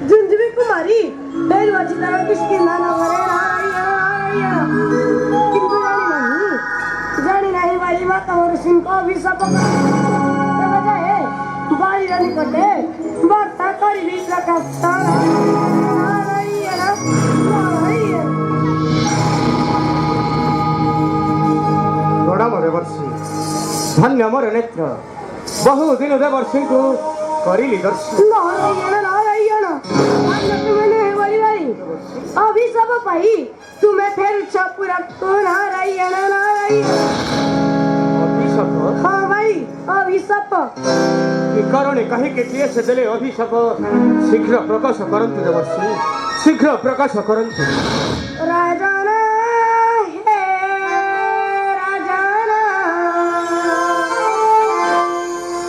झुंझुनी कुमारी बेलवाची तरह किसकी नाना करे नारायण किंतु जानी नहीं वाली माता और सिंह को भी सब बजाए बाली रानी करते वार्ता करी भी प्रकाश थोड़ा मोरे वर्षी धन्य मोर नेत्र बहु दिन वर्षी को करिली दर्शन अभी सब पाई तुम्हें फिर पूरा नारायण नारायण अभिशाप हाँ भाई अभिशाप कारण कहीं के से देले अभिशाप शीघ्र प्रकाश करंतु देवर्षि शीघ्र प्रकाश करंतु राजाना हे राजाना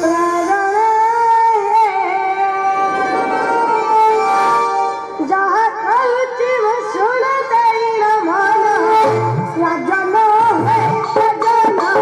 राजाना हे जहाँ कहती मैं सुन तेरी माना राजाना हे राजाना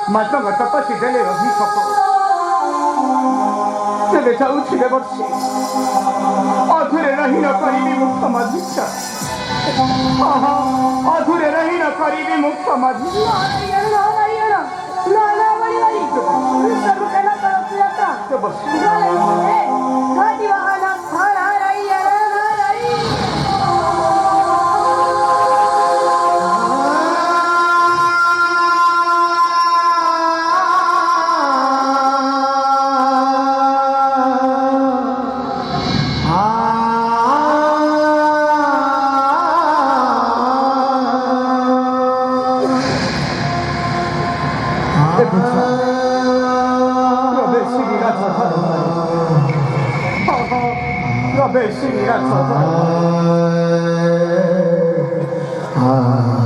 माता तपस्वी देले अभिशाप तेरे जाऊछि देवर्षि अधूरे रही न करी मुक्त मधिष्ठा अधूरे रही न करी मुक्त मधिष्ठा 몇십이나 좋다는 말이야. 몇십이나 좋다는 말이야.